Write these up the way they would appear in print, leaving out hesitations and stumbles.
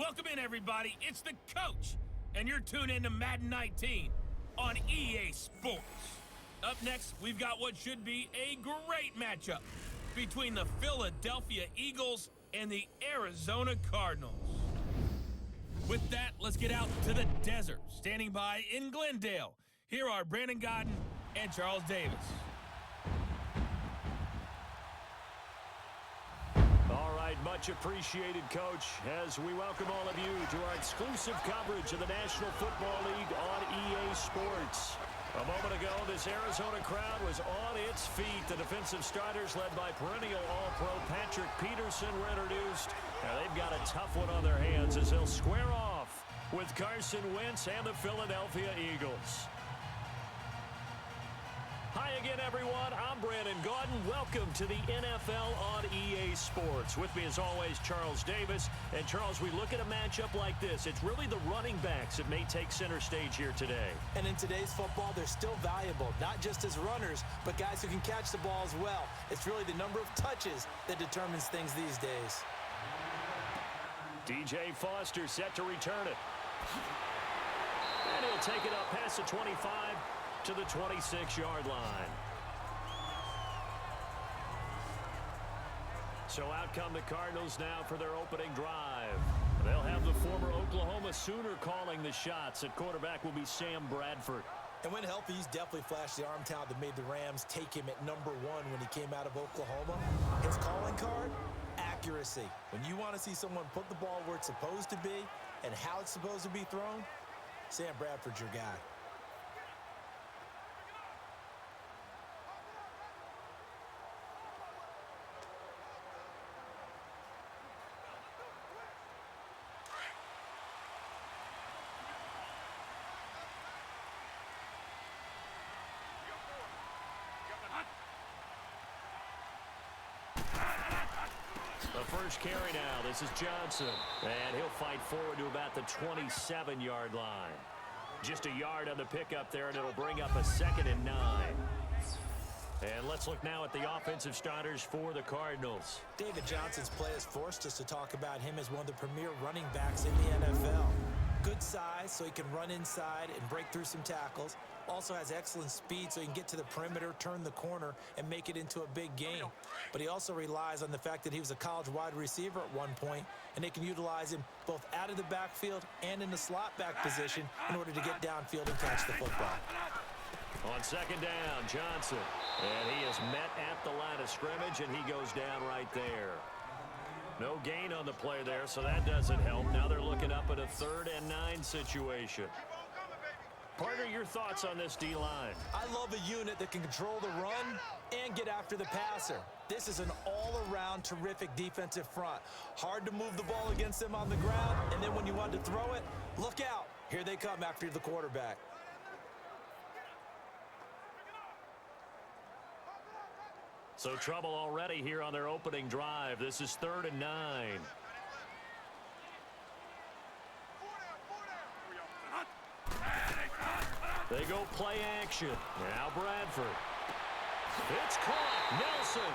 Welcome in, everybody. It's the coach, and you're tuned in to Madden 19 on EA Sports. Up next, we've got what should be a great matchup between the Philadelphia Eagles and the Arizona Cardinals. With that, let's get out to the desert. Standing by in Glendale, here are Brandon Godden and Charles Davis. All right, much appreciated, Coach, as we welcome all of you to our exclusive coverage of the National Football League on EA Sports. A moment ago, this Arizona crowd was on its feet. The defensive starters, led by perennial All-Pro Patrick Peterson, were introduced. Now they've got a tough one on their hands as they'll square off with Carson Wentz and the Philadelphia Eagles. Hi again, everyone. I'm Brandon Gaudin. Welcome to the NFL on EA Sports. With me, as always, Charles Davis. And, Charles, we look at a matchup like this. It's really the running backs that may take center stage here today. And in today's football, they're still valuable, not just as runners, but guys who can catch the ball as well. It's really the number of touches that determines things these days. DJ Foster set to return it. And he'll take it up past the 25 to the 26-yard line. So out come the Cardinals now for their opening drive. They'll have the former Oklahoma Sooner calling the shots. At quarterback will be Sam Bradford. And when healthy, he's definitely flashed the arm talent that made the Rams take him at number 1 when he came out of Oklahoma. His calling card, accuracy. When you want to see someone put the ball where it's supposed to be and how it's supposed to be thrown, Sam Bradford's your guy. The first carry now. This is Johnson. And he'll fight forward to about the 27-yard line. Just a yard on the pickup there, and it'll bring up a 2nd and 9. And let's look now at the offensive starters for the Cardinals. David Johnson's play has forced us to talk about him as one of the premier running backs in the NFL. Good size, so he can run inside and break through some tackles. Also has excellent speed, so he can get to the perimeter, turn the corner, and make it into a big game. But he also relies on the fact that he was a college wide receiver at one point, and they can utilize him both out of the backfield and in the slot back position in order to get downfield and catch the football. On 2nd down, Johnson. And he is met at the line of scrimmage, and he goes down right there. No gain on the play there, so that doesn't help. Now they're looking up at a 3rd and 9 situation. Partner, your thoughts on this D-line? I love a unit that can control the run and get after the passer. This is an all-around terrific defensive front. Hard to move the ball against them on the ground, and then when you want to throw it, look out. Here they come after the quarterback. So trouble already here on their opening drive. This is 3rd and 9. They go play action. Now Bradford. It's caught. Nelson.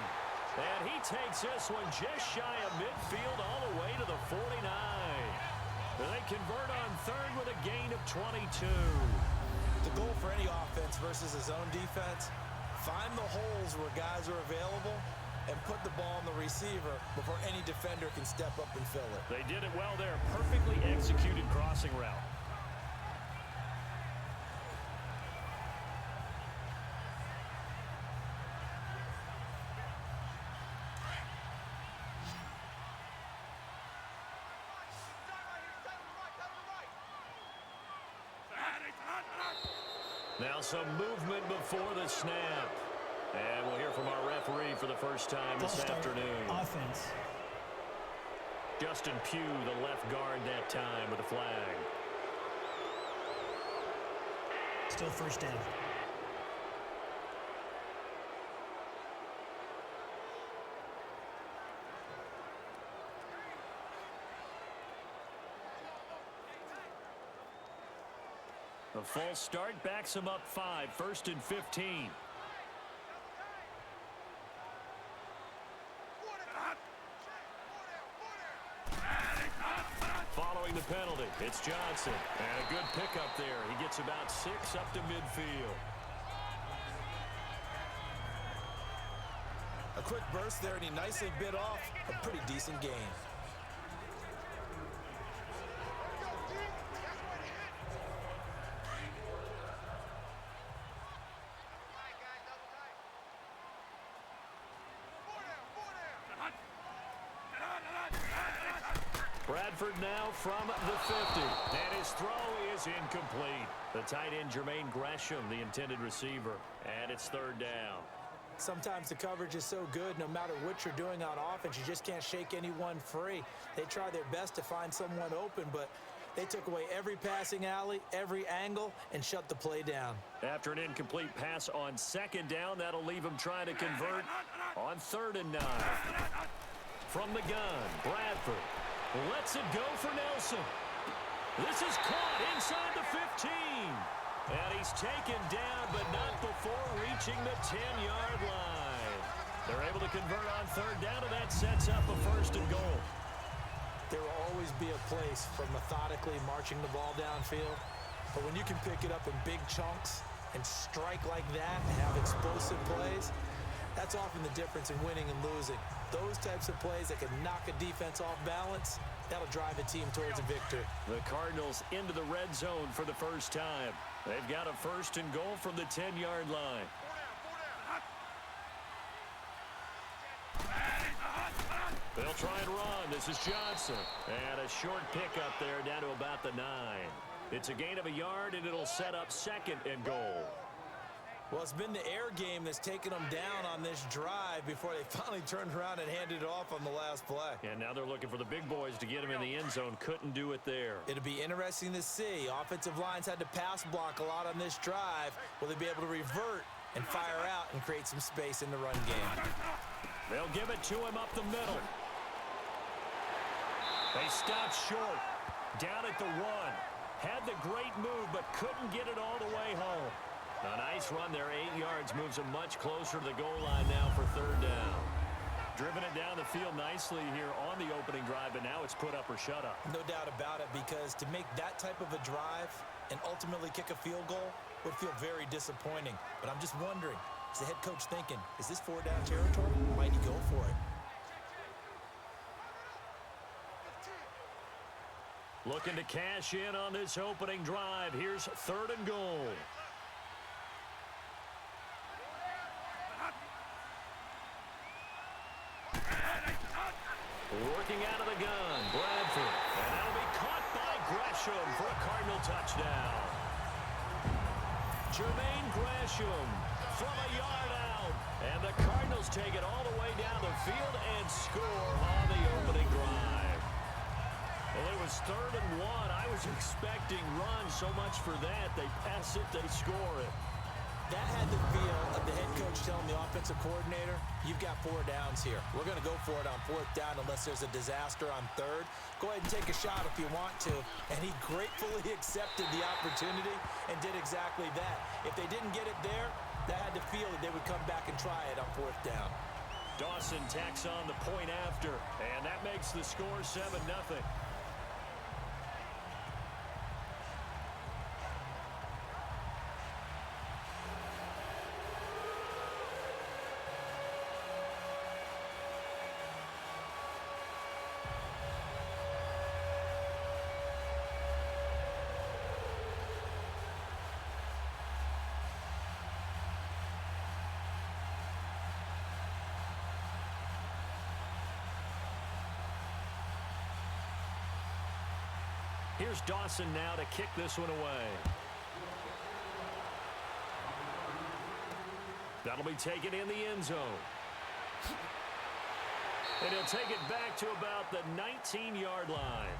And he takes this one just shy of midfield all the way to the 49. They convert on 3rd with a gain of 22. The goal for any offense versus a zone defense, find the holes where guys are available and put the ball on the receiver before any defender can step up and fill it. They did it well there. Perfectly executed crossing route. Now some movement before the snap. And we'll hear from our referee for the first time this afternoon. Offense. Justin Pugh, the left guard that time with a flag. Still first down. A false start backs him up 5, 1st and 15. Following penalty. It's Johnson. And a good pickup there. He gets about 6 up to midfield. A quick burst there, and he nicely bit off a pretty decent gain. Bradford now from the 50. And his throw is incomplete. The tight end, Jermaine Gresham, the intended receiver. And it's third down. Sometimes the coverage is so good, no matter what you're doing on offense, you just can't shake anyone free. They try their best to find someone open, but they took away every passing alley, every angle, and shut the play down. After an incomplete pass on second down, that'll leave him trying to convert on 3rd and 9. From the gun, Bradford lets it go for Nelson. This is caught inside the 15. And he's taken down, but not before reaching the 10-yard line. They're able to convert on 3rd down, and that sets up a 1st and goal. There will always be a place for methodically marching the ball downfield. But when you can pick it up in big chunks and strike like that and have explosive plays, that's often the difference in winning and losing. Those types of plays that can knock a defense off balance, that'll drive a team towards a victory. The Cardinals into the red zone for the first time. They've got a 1st and goal from the 10-yard line. They'll try and run. This is Johnson. And a short pickup there down to about the 9. It's a gain of a yard, and it'll set up 2nd and goal. Well, it's been the air game that's taken them down on this drive before they finally turned around and handed it off on the last play. And now they're looking for the big boys to get him in the end zone. Couldn't do it there. It'll be interesting to see. Offensive lines had to pass block a lot on this drive. Will they be able to revert and fire out and create some space in the run game? They'll give it to him up the middle. They stopped short. Down at the 1. Had the great move, but couldn't get it all the way home. A nice run there, 8 yards, moves him much closer to the goal line now for 3rd down. Driven it down the field nicely here on the opening drive, but now it's put up or shut up. No doubt about it, because to make that type of a drive and ultimately kick a field goal would feel very disappointing. But I'm just wondering, is the head coach thinking, is this 4-down territory? Might he go for it? Looking to cash in on this opening drive. Here's 3rd and goal. Working out of the gun, Bradford. And that'll be caught by Gresham for a Cardinal touchdown. Jermaine Gresham from a yard out. And the Cardinals take it all the way down the field and score on the opening drive. Well, it was 3rd and 1. I was expecting run, so much for that. They pass it, they score it. That had the feel of the head coach telling the offensive coordinator, you've got 4 downs here. We're going to go for it on 4th down unless there's a disaster on 3rd. Go ahead and take a shot if you want to. And he gratefully accepted the opportunity and did exactly that. If they didn't get it there, that had the feel that they would come back and try it on 4th down. Dawson tacks on the point after, and that makes the score 7-0. Here's Dawson now to kick this one away. That'll be taken in the end zone. And he'll take it back to about the 19-yard line.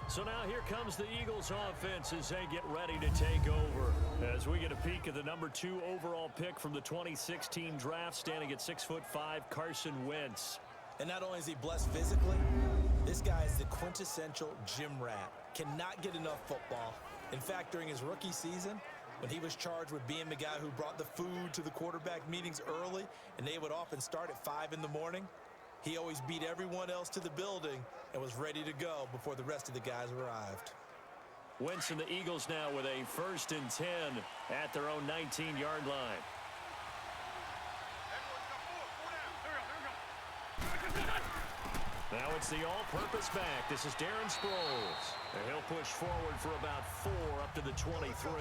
So now here comes the Eagles offense as they get ready to take over. As we get a peek at the number 2 overall pick from the 2016 draft, standing at 6'5", Carson Wentz. And not only is he blessed physically, this guy is the quintessential gym rat. Cannot get enough football. In fact, during his rookie season, when he was charged with being the guy who brought the food to the quarterback meetings early, and they would often start at 5 in the morning, He always beat everyone else to the building and was ready to go before the rest of the guys arrived. Wentz and the Eagles now with a 1st and 10 at their own 19-yard line. Now it's the all-purpose back. This is Darren Sproles. And he'll push forward for about 4 up to the 23.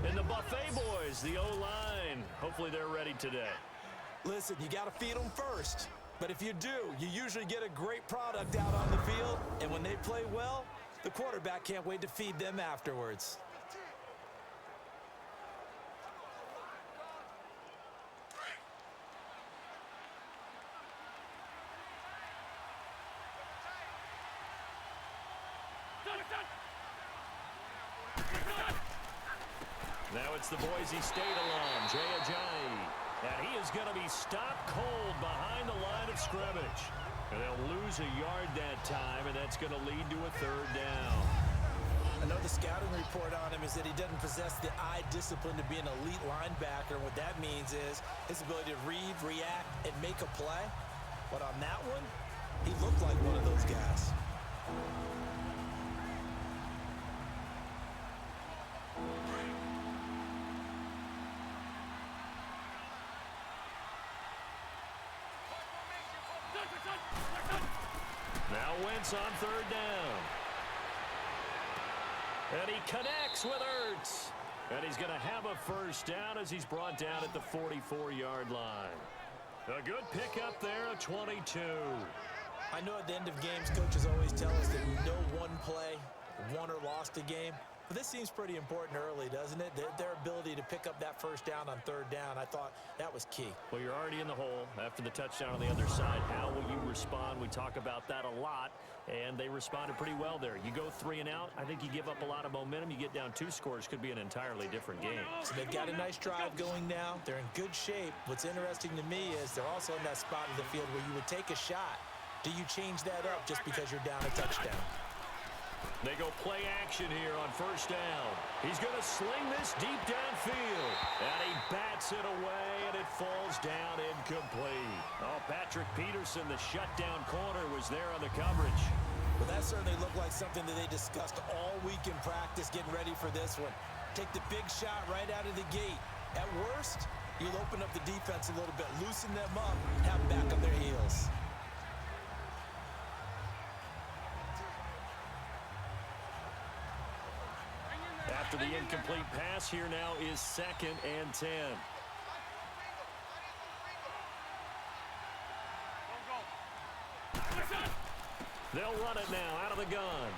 And the Buffet boys, the O-line. Hopefully they're ready today. Listen, you got to feed them first. But if you do, you usually get a great product out on the field. And when they play well, the quarterback can't wait to feed them afterwards. Now it's the Boise State alum, Jay Ajayi. And he is going to be stopped cold behind the line of scrimmage. And they'll lose a yard that time, and that's going to lead to a 3rd down. I know the scouting report on him is that he doesn't possess the eye discipline to be an elite linebacker. What that means is his ability to read, react, and make a play. But on that one, he looked like one of those guys. Now Wentz on 3rd down. And he connects with Ertz. And he's going to have a 1st down as he's brought down at the 44-yard line. A good pickup there, a 22. I know at the end of games, coaches always tell us that no one play won or lost a game. But this seems pretty important early, doesn't it? Their ability to pick up that 1st down on 3rd down, I thought that was key. Well, you're already in the hole after the touchdown on the other side. How will you respond? We talk about that a lot, and they responded pretty well there. You go 3 and out, I think you give up a lot of momentum. You get down 2 scores, could be an entirely different game. So they've got a nice drive going now. They're in good shape. What's interesting to me is they're also in that spot of the field where you would take a shot. Do you change that up just because you're down a touchdown? They go play action here on 1st down. He's going to sling this deep downfield. And he bats it away, and it falls down incomplete. Oh, Patrick Peterson, the shutdown corner, was there on the coverage. Well, that certainly looked like something that they discussed all week in practice, getting ready for this one. Take the big shot right out of the gate. At worst, you'll open up the defense a little bit, loosen them up, have them back on their heels. After the incomplete pass, here now is 2nd and 10. They'll run it now out of the gun.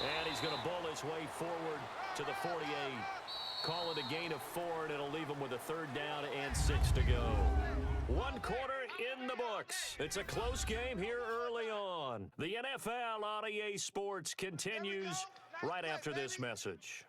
And he's going to bowl his way forward to the 48. Call it a gain of 4, and it'll leave him with a 3rd down and 6 to go. 1 quarter in the books. It's a close game here early on. The NFL on EA Sports continues right after this message.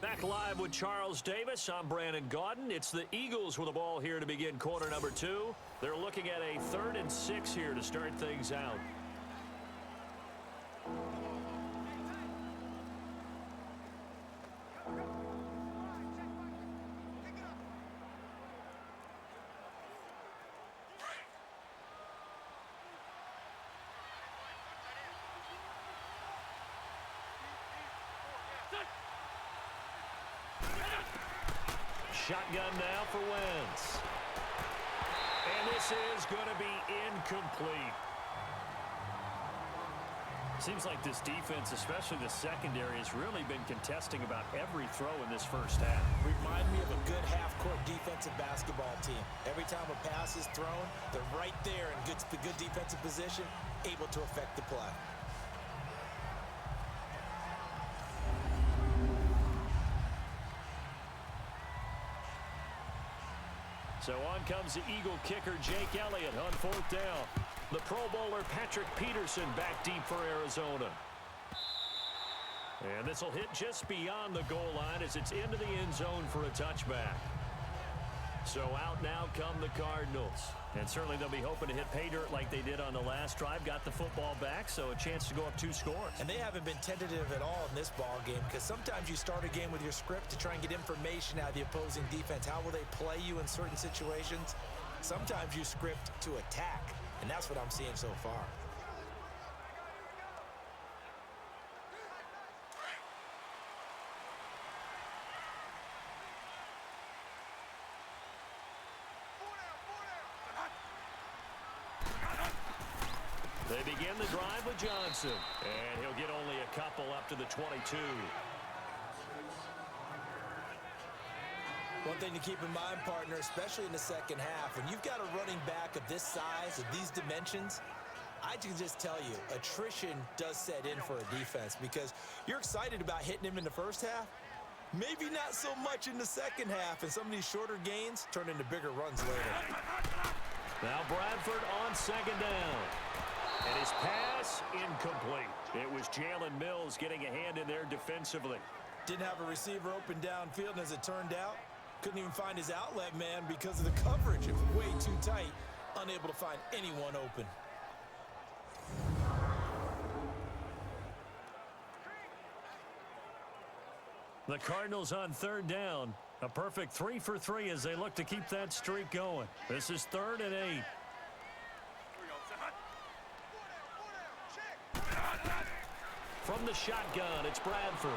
Back live with Charles Davis. I'm Brandon Gaudin. It's the Eagles with the ball here to begin quarter number 2. They're looking at a 3rd and 6 here to start things out. Shotgun now for Wentz. And this is going to be incomplete. Seems like this defense, especially the secondary, has really been contesting about every throw in this first half. Remind me of a good half-court defensive basketball team. Every time a pass is thrown, they're right there in good defensive position, able to affect the play. So on comes the Eagle kicker, Jake Elliott, on 4th down. The Pro Bowler, Patrick Peterson, back deep for Arizona. And this will hit just beyond the goal line as it's into the end zone for a touchback. So out now come the Cardinals. And certainly they'll be hoping to hit pay dirt like they did on the last drive. Got the football back, so a chance to go up 2 scores. And they haven't been tentative at all in this ball game, because sometimes you start a game with your script to try and get information out of the opposing defense. How will they play you in certain situations? Sometimes you script to attack, and that's what I'm seeing so far. They begin the drive with Johnson, and he'll get only a couple up to the 22. One thing to keep in mind, partner, especially in the second half, when you've got a running back of this size, of these dimensions, I can just tell you, attrition does set in for a defense, because you're excited about hitting him in the first half, maybe not so much in the second half, and some of these shorter gains turn into bigger runs later. Now Bradford on second down. And his pass incomplete. It was Jalen Mills getting a hand in there defensively. Didn't have a receiver open downfield, and as it turned out, couldn't even find his outlet man because of the coverage. It was way too tight, unable to find anyone open. The Cardinals on third down. A perfect 3 for 3 as they look to keep that streak going. This is 3rd and 8. From the shotgun, it's Bradford.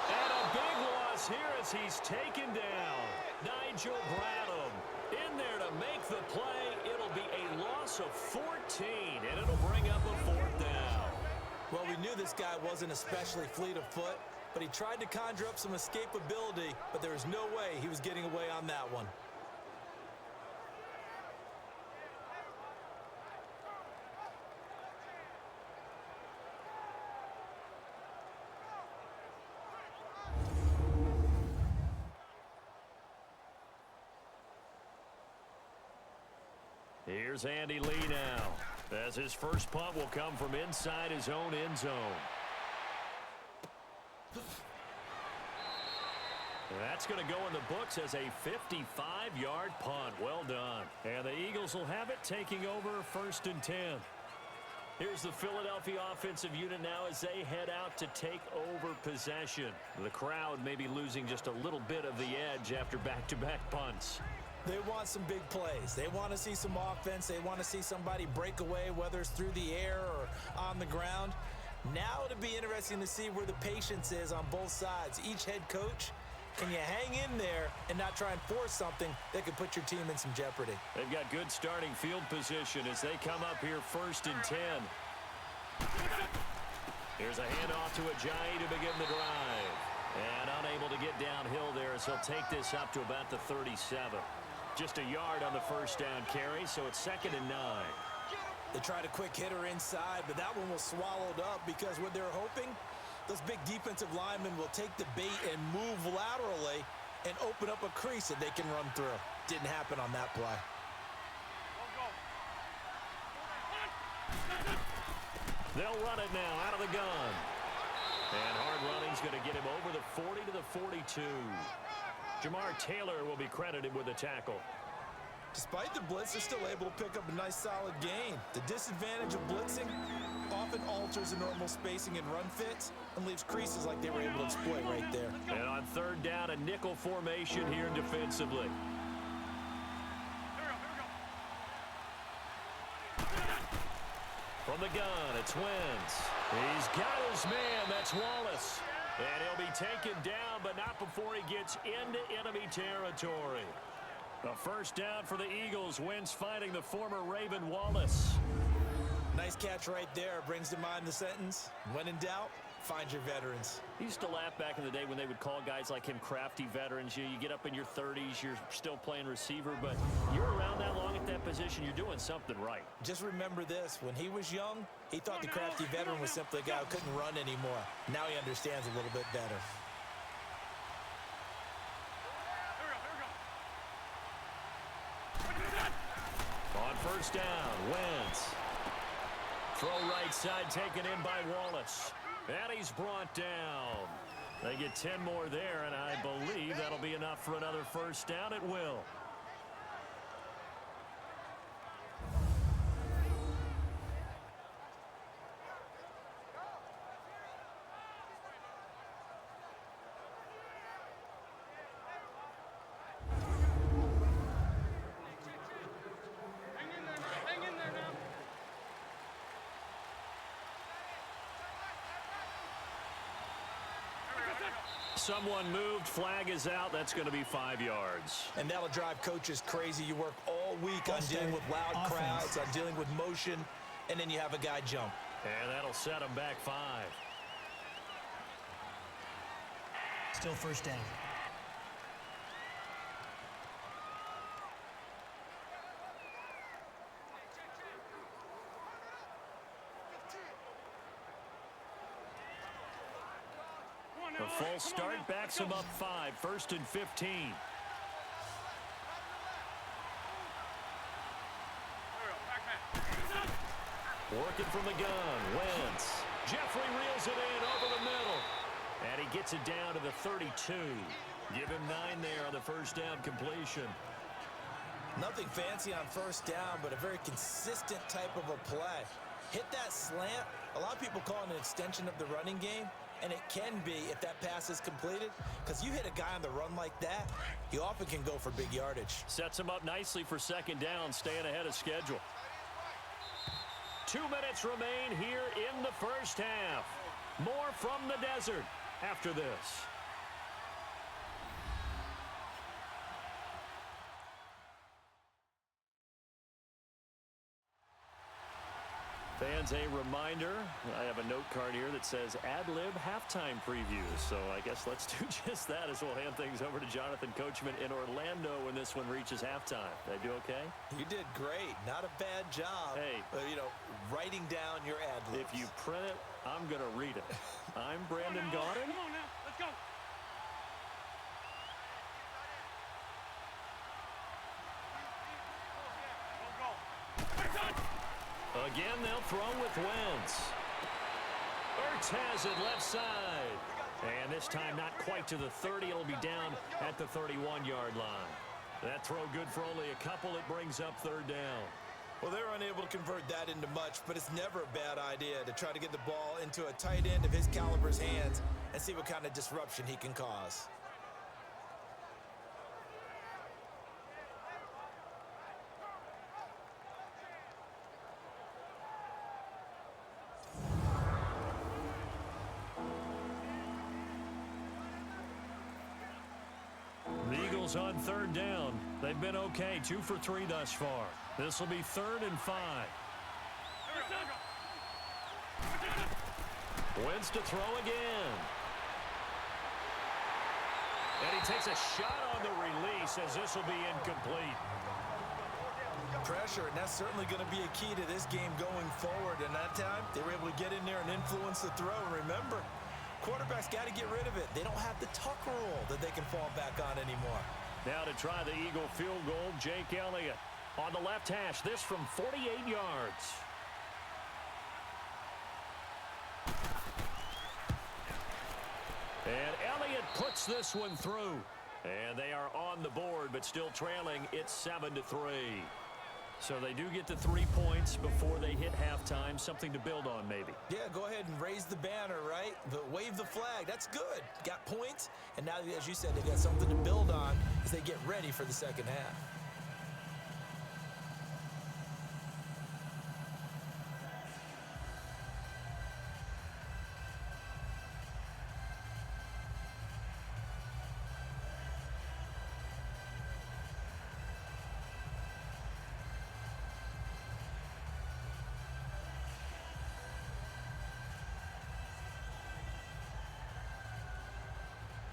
And a big loss here as he's taken down. Nigel Bradham in there to make the play. It'll be a loss of 14, and it'll bring up a 4th down. Well, we knew this guy wasn't especially fleet of foot, but he tried to conjure up some escapability, but there was no way he was getting away on that one. Here's Andy Lee now, as his first punt will come from inside his own end zone. That's going to go in the books as a 55-yard punt. Well done. And the Eagles will have it, taking over 1st and 10. Here's the Philadelphia offensive unit now as they head out to take over possession. The crowd may be losing just a little bit of the edge after back-to-back punts. They want some big plays. They want to see some offense. They want to see somebody break away, whether it's through the air or on the ground. Now it'll be interesting to see where the patience is on both sides. Each head coach, can you hang in there and not try and force something that could put your team in some jeopardy? They've got good starting field position as they come up here 1st and 10. Here's a handoff to Ajayi to begin the drive. And unable to get downhill there as he'll take this up to about the 37. Just a yard on the first down carry, so it's 2nd and 9. They tried a quick hitter inside, but that one was swallowed up because what they're hoping, those big defensive linemen will take the bait and move laterally and open up a crease that they can run through. Didn't happen on that play. They'll run it now out of the gun. And hard running's going to get him over the 40 to the 42. Jamar Taylor will be credited with a tackle. Despite the blitz, they're still able to pick up a nice solid gain. The disadvantage of blitzing often alters the normal spacing and run fits and leaves creases like they were able to exploit right there. And on 3rd down, a nickel formation here defensively. From the gun, it's Wentz. He's got his man, that's Wallace. And he'll be taken down, but not before he gets into enemy territory. A first down for the Eagles. Wentz finding the former Raven Wallace. Nice catch right there. Brings to mind the sentence, when in doubt, find your veterans. He used to laugh back in the day when they would call guys like him crafty veterans. You get up in your 30s, you're still playing receiver, but you're around that long at that position, you're doing something right. Just remember this, when he was young, he thought the crafty veteran was simply a guy who couldn't run anymore. Now he understands a little bit better. On first down, Wentz. Throw right side taken in by Wallace. And he's brought down. They get 10 more there, and I believe that'll be enough for another first down. It will. Someone moved. Flag is out. That's going to be 5 yards. And that'll drive coaches crazy. You work all week on dealing with loud crowds, on dealing with motion, and then you have a guy jump. And that'll set them back 5. Still first down. A full start backs him up 5. 1st and 15. Working from the gun. Wentz. Jeffrey reels it in over the middle. And he gets it down to the 32. Give him 9 there on the first down completion. Nothing fancy on first down, but a very consistent type of a play. Hit that slant. A lot of people call it an extension of the running game. And it can be if that pass is completed, because you hit a guy on the run like that, you often can go for big yardage. Sets him up nicely for second down, staying ahead of schedule. 2 minutes remain here in the first half. More from the desert after this. Fans, a reminder, I have a note card here that says ad-lib halftime preview. So I guess let's do just that as we'll hand things over to Jonathan Coachman in Orlando when this one reaches halftime. Did I do okay? You did great. Not a bad job. Hey. Writing down your ad-libs. If you print it, I'm going to read it. I'm Brandon Gaudin. Come on now. Let's go. Again, they'll throw with Wentz. Ertz has it left side. And this time not quite to the 30. It'll be down at the 31-yard line. That throw good for only a couple. It brings up third down. Well, they're unable to convert that into much, but it's never a bad idea to try to get the ball into a tight end of his caliber's hands and see what kind of disruption he can cause. On third down. They've been okay. 2 for 3 thus far. This will be 3rd and 5. Wentz to throw again. And he takes a shot on the release as this will be incomplete. Pressure, and that's certainly going to be a key to this game going forward. And that time, they were able to get in there and influence the throw. And remember, quarterbacks got to get rid of it. They don't have the tuck rule that they can fall back on anymore. Now to try the Eagle field goal, Jake Elliott on the left hash. This from 48 yards. And Elliott puts this one through. And they are on the board, but still trailing. It's 7-3. So they do get the 3 points before they hit halftime. Something to build on, maybe. Yeah, go ahead and raise the banner, right? Wave the flag. That's good. Got points. And now, as you said, they got something to build on as they get ready for the second half.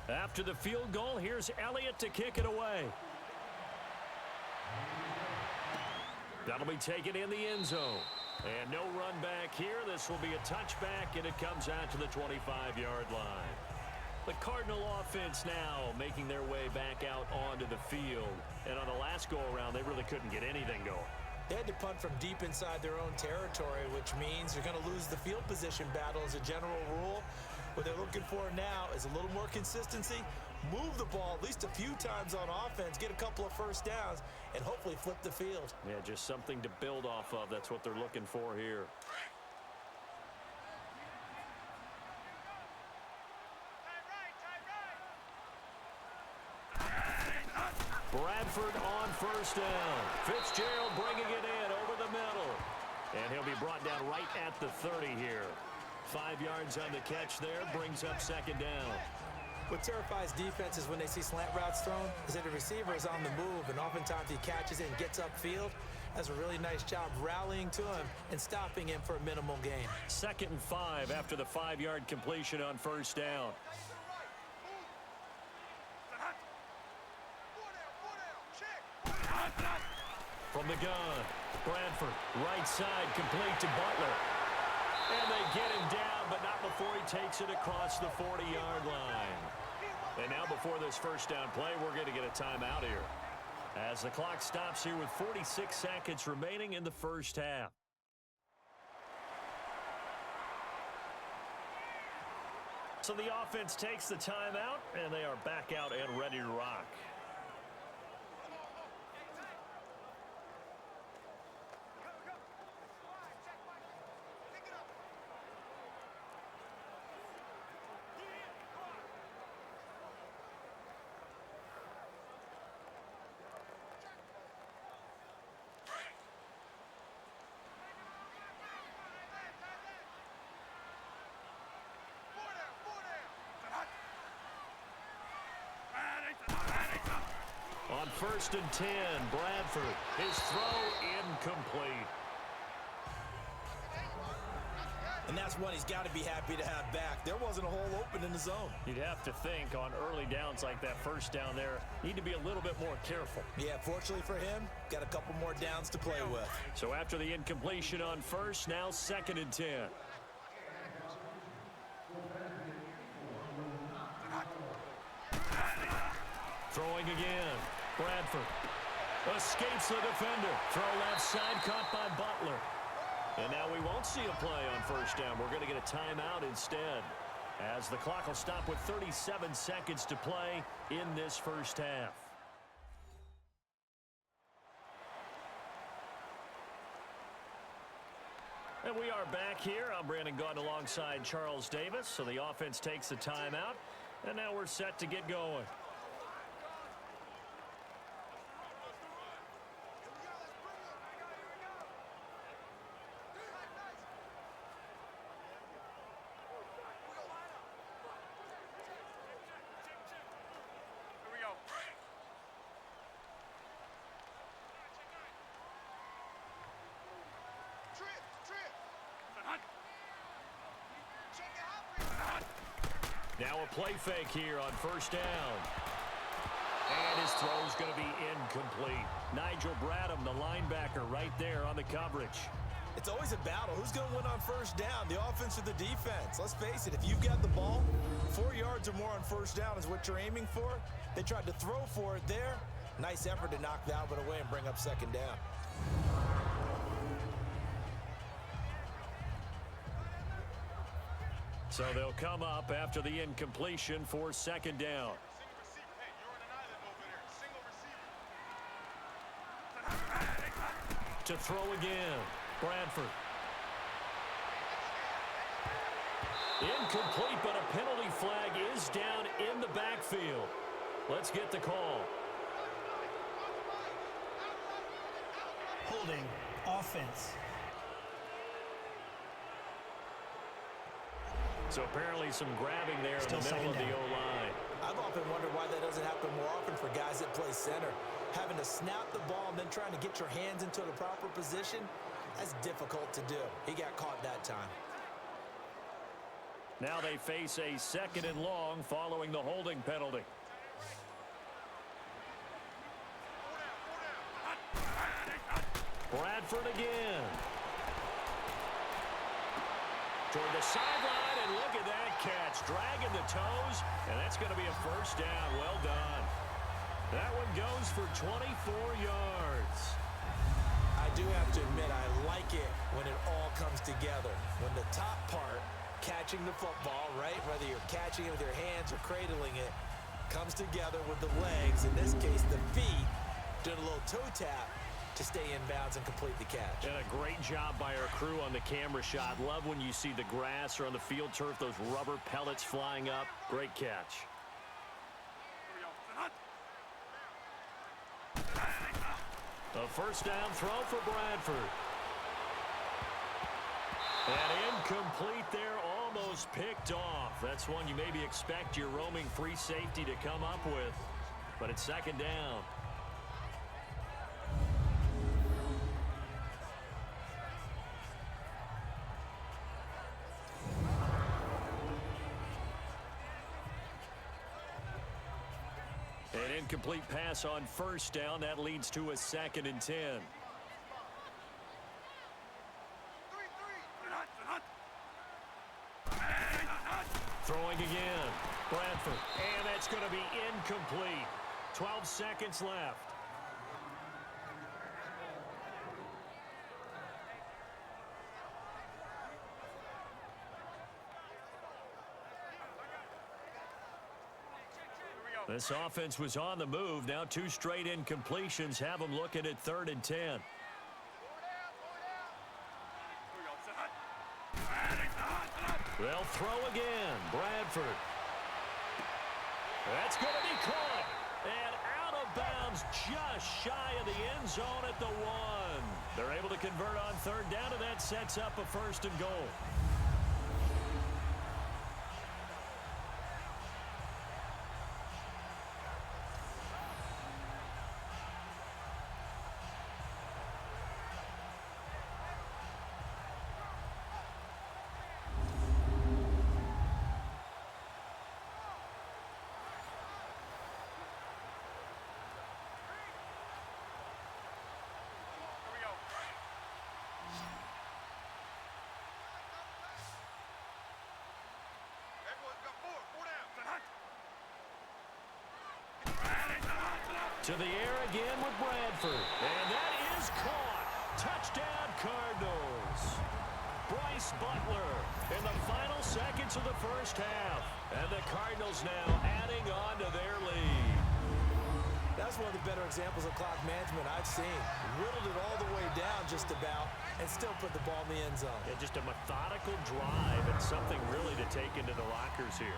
After the field goal, here's Elliott to kick it away. That'll be taken in the end zone. And no run back here. This will be a touchback, and it comes out to the 25-yard line. The Cardinal offense now making their way back out onto the field. And on the last go-around, they really couldn't get anything going. They had to punt from deep inside their own territory, which means you're going to lose the field position battle as a general rule. What they're looking for now is a little more consistency, move the ball at least a few times on offense, get a couple of first downs, and hopefully flip the field. Yeah, just something to build off of. That's what they're looking for here. Bradford on first down. Fitzgerald bringing it in over the middle. And he'll be brought down right at the 30 here. 5 yards on the catch there, brings up second down. What terrifies defenses when they see slant routes thrown is that the receiver is on the move, and oftentimes he catches it and gets upfield. Does a really nice job rallying to him and stopping him for a minimal gain. 2nd and 5 after the 5-yard completion on first down. From the gun, Bradford, right side, complete to Butler. And they get him down, but not before he takes it across the 40-yard line. And now before this first down play, we're going to get a timeout here, as the clock stops here with 46 seconds remaining in the first half. So the offense takes the timeout, and they are back out and ready to rock. On 1st and 10, Bradford, his throw incomplete. And that's one he's got to be happy to have back. There wasn't a hole open in the zone. You'd have to think on early downs like that first down there, need to be a little bit more careful. Yeah, fortunately for him, got a couple more downs to play with. So after the incompletion on first, now 2nd and 10. Throwing again. Bradford escapes the defender. Throw left side, caught by Butler. And now we won't see a play on first down. We're going to get a timeout instead, as the clock will stop with 37 seconds to play in this first half. And we are back here. I'm Brandon Gaunt alongside Charles Davis. So the offense takes the timeout, and now we're set to get going. Now a play fake here on first down. And his throw's going to be incomplete. Nigel Bradham, the linebacker, right there on the coverage. It's always a battle. Who's going to win on first down, the offense or the defense? Let's face it, if you've got the ball, 4 yards or more on first down is what you're aiming for. They tried to throw for it there. Nice effort to knock that one away and bring up second down. So they'll come up after the incompletion for second down. To throw again, Bradford. Incomplete, but a penalty flag is down in the backfield. Let's get the call. Holding offense. So apparently some grabbing there in the middle of the O-line. I've often wondered why that doesn't happen more often for guys that play center. Having to snap the ball and then trying to get your hands into the proper position, that's difficult to do. He got caught that time. Now they face a 2nd and long following the holding penalty. Bradford again. Toward the sideline, and look at that catch. Dragging the toes, and that's going to be a first down. Well done. That one goes for 24 yards. I do have to admit, I like it when it all comes together. When the top part catching the football, right? Whether you're catching it with your hands or cradling it, comes together with the legs, in this case the feet, doing a little toe tap to stay in bounds and complete the catch. And a great job by our crew on the camera shot. Love when you see the grass or on the field turf, those rubber pellets flying up. Great catch. A first down throw for Bradford. And incomplete there, almost picked off. That's one you maybe expect your roaming free safety to come up with. But it's second down. An incomplete pass on first down. That leads to a 2nd and 10. Throwing again. Bradford. And that's going to be incomplete. 12 seconds left. This offense was on the move. Now 2 straight incompletions have them looking at 3rd and 10. They'll throw again. Bradford. That's going to be caught. And out of bounds just shy of the end zone at the 1. They're able to convert on 3rd down, and that sets up a 1st and goal. To the air again with Bradford. And that is caught. Touchdown, Cardinals. Bryce Butler in the final seconds of the first half. And the Cardinals now adding on to their lead. That's one of the better examples of clock management I've seen. Whittled it all the way down just about and still put the ball in the end zone. Yeah, just a methodical drive and something really to take into the lockers here.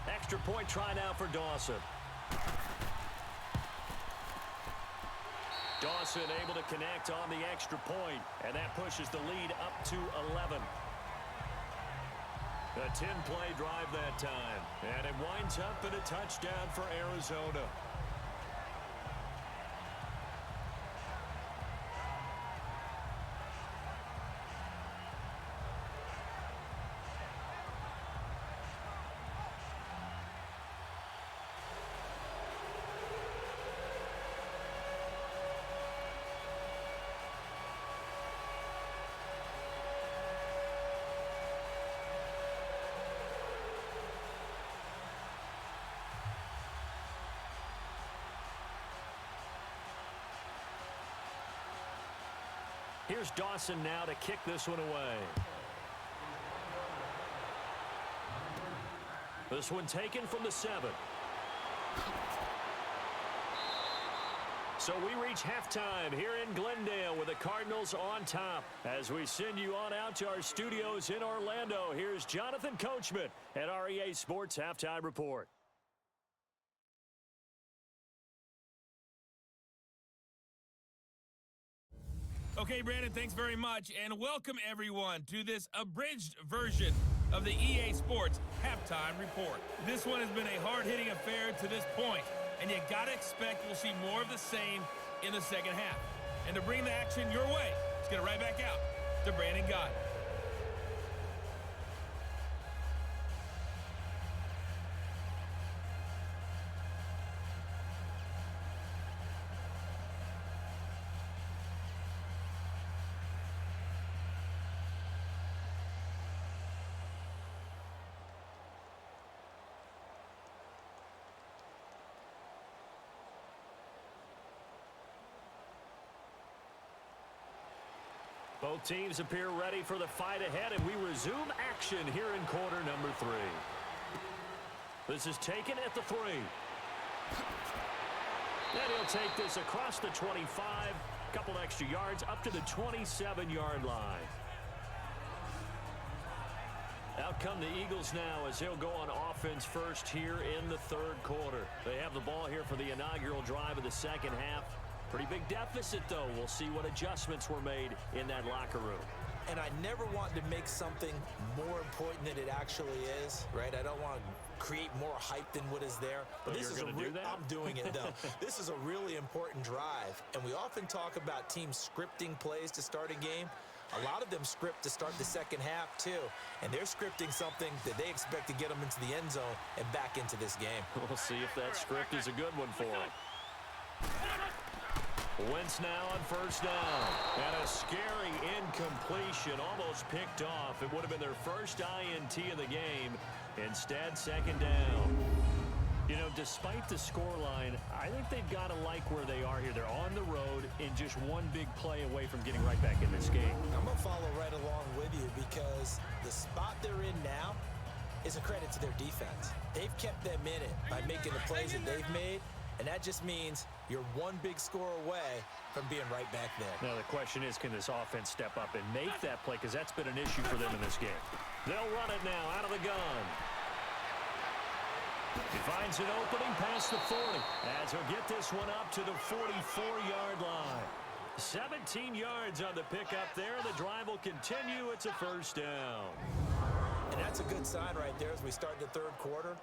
Extra point try now for Dawson. Dawson able to connect on the extra point, and that pushes the lead up to 11. A 10-play drive that time, and it winds up in a touchdown for Arizona. Here's Dawson now to kick this one away. This one taken from the 7. So we reach halftime here in Glendale with the Cardinals on top. As we send you on out to our studios in Orlando, here's Jonathan Coachman at our EA Sports Halftime Report. Okay, Brandon, thanks very much, and welcome everyone to this abridged version of the EA Sports Halftime Report. This one has been a hard-hitting affair to this point, and you gotta expect we'll see more of the same in the second half. And to bring the action your way, let's get it right back out to Brandon Gott. Both teams appear ready for the fight ahead, and we resume action here in quarter number 3. This is taken at the 3. And he'll take this across the 25, couple extra yards up to the 27-yard line. Out come the Eagles now as they'll go on offense first here in the third quarter. They have the ball here for the inaugural drive of the second half. Pretty big deficit, though. We'll see what adjustments were made in that locker room. And I never want to make something more important than it actually is, right? I don't want to create more hype than what is there. But this is I'm doing it, though. This is a really important drive. And we often talk about teams scripting plays to start a game. A lot of them script to start the second half, too. And they're scripting something that they expect to get them into the end zone and back into this game. We'll see if that script is a good one for them. Wentz now on first down. And a scary incompletion, almost picked off. It would have been their first INT of the game. Instead, second down. You know, despite the scoreline, I think they've got to like where they are here. They're on the road and just one big play away from getting right back in this game. I'm going to follow right along with you because the spot they're in now is a credit to their defense. They've kept them in it by making the plays that they've made, and that just means you're one big score away from being right back there. Now, the question is, can this offense step up and make that play? Because that's been an issue for them in this game. They'll run it now out of the gun. He finds an opening past the 40 as he'll get this one up to the 44-yard line. 17 yards on the pickup there. The drive will continue. It's a first down. And that's a good sign right there as we start the third quarter,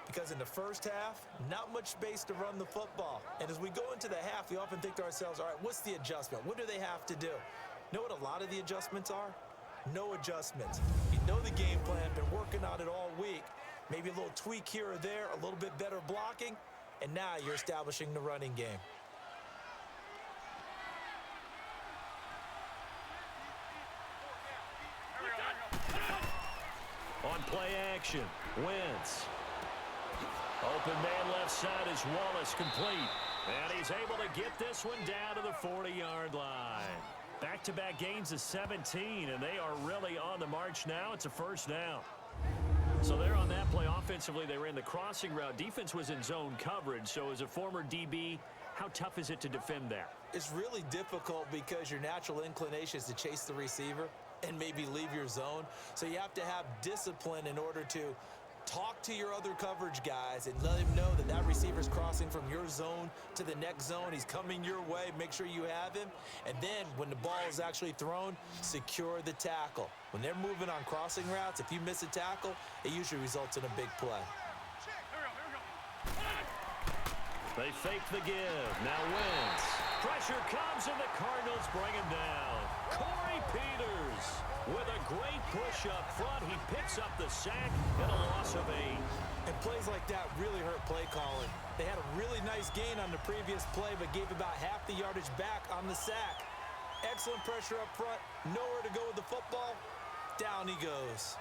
because in the first half, not much space to run the football. And as we go into the half, we often think to ourselves, all right, what's the adjustment? What do they have to do? You know what a lot of the adjustments are? No adjustments. You know the game plan, been working on it all week. Maybe a little tweak here or there, a little bit better blocking, and now you're establishing the running game. On play action, Wentz. Open man left side is Wallace, complete. And he's able to get this one down to the 40-yard line. Back-to-back gains of 17, and they are really on the march now. It's a first down. So they're on that play. Offensively, they ran the crossing route. Defense was in zone coverage. So as a former DB, how tough is it to defend that? It's really difficult because your natural inclination is to chase the receiver and maybe leave your zone. So you have to have discipline in order to talk to your other coverage guys and let him know that that receiver's crossing from your zone to the next zone. He's coming your way. Make sure you have him. And then when the ball is actually thrown, secure the tackle. When they're moving on crossing routes, if you miss a tackle, it usually results in a big play. They fake the give. Now Wentz. Pressure comes and the Cardinals bring him down. Corey Peters with a great push up front. He picks up the sack and a loss of 8. And plays like that really hurt play calling. They had a really nice gain on the previous play, but gave about half the yardage back on the sack. Excellent pressure up front. Nowhere to go with the football. Down he goes.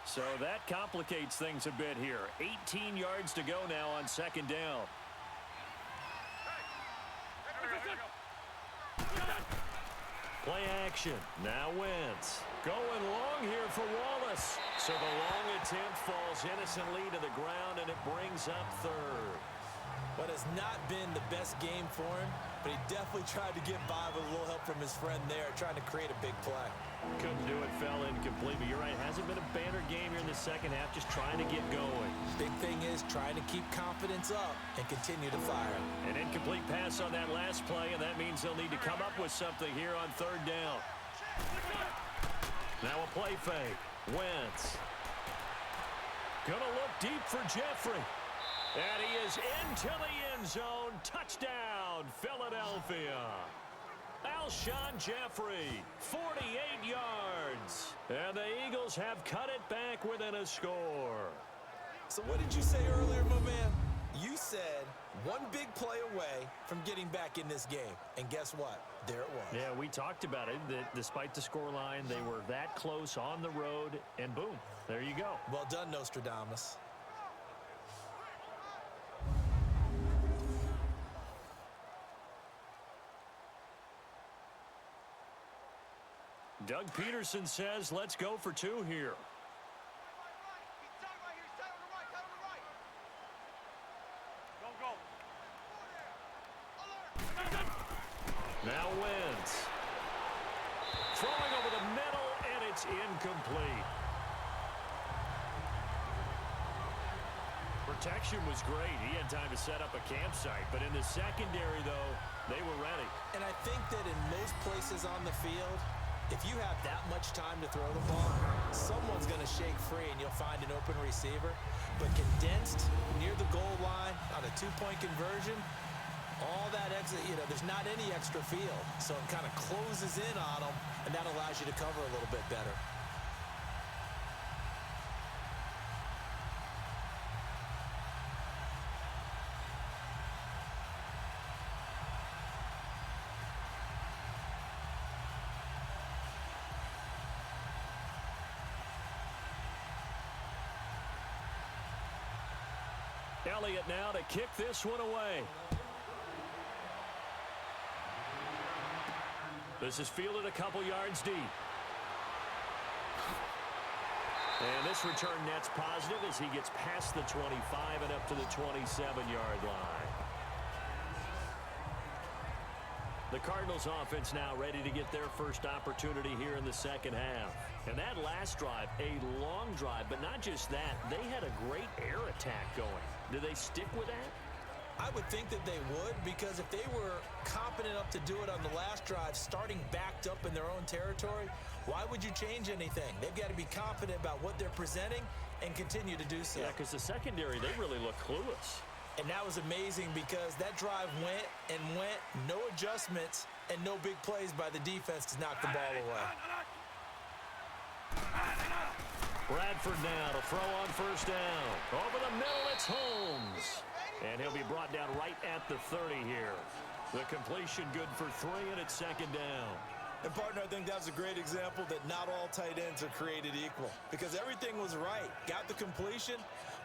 So that complicates things a bit here. 18 yards to go now on second down. Play action. Now Wentz. Going long here for Wallace. So the long attempt falls innocently to the ground, and it brings up third. What has not been the best game for him, but he definitely tried to get by with a little help from his friend there, trying to create a big play. Couldn't do it, fell incomplete, but you're right, it hasn't been a banner game here in the second half, just trying to get going. Big thing is trying to keep confidence up and continue to fire. An incomplete pass on that last play, and that means they'll need to come up with something here on third down. Now a play fake. Wentz. Gonna look deep for Jeffrey. And he is into the end zone. Touchdown, Philadelphia. Alshon Jeffrey, 48 yards. And the Eagles have cut it back within a score. So what did you say earlier, my man? You said one big play away from getting back in this game. And guess what? There it was. Yeah, we talked about it. That despite the scoreline, they were that close on the road. And boom, there you go. Well done, Nostradamus. Doug Peterson says let's go for two here. Now wins. Throwing over the middle, and it's incomplete. Protection was great. He had time to set up a campsite. But in the secondary, though, they were ready. And I think that in most places on the field, if you have that much time to throw the ball, someone's going to shake free and you'll find an open receiver. But condensed near the goal line on a two-point conversion, all that exit, there's not any extra field. So it kind of closes in on them, and that allows you to cover a little bit better. Elliott now to kick this one away. This is fielded a couple yards deep. And this return net's positive as he gets past the 25 and up to the 27-yard line. The Cardinals offense now ready to get their first opportunity here in the second half. And that last drive, a long drive, but not just that, they had a great air attack going. Do they stick with that? I would think that they would, because if they were competent enough to do it on the last drive, starting backed up in their own territory, why would you change anything? They've got to be confident about what they're presenting and continue to do so. Yeah, because the secondary, they really look clueless. And that was amazing because that drive went and went, no adjustments, and no big plays by the defense to knock the ball away. Bradford now to throw on first down. Over the middle, it's Holmes. And he'll be brought down right at the 30 here. The completion good for 3, and it's second down. And, partner, I think that's a great example that not all tight ends are created equal, because everything was right. Got the completion,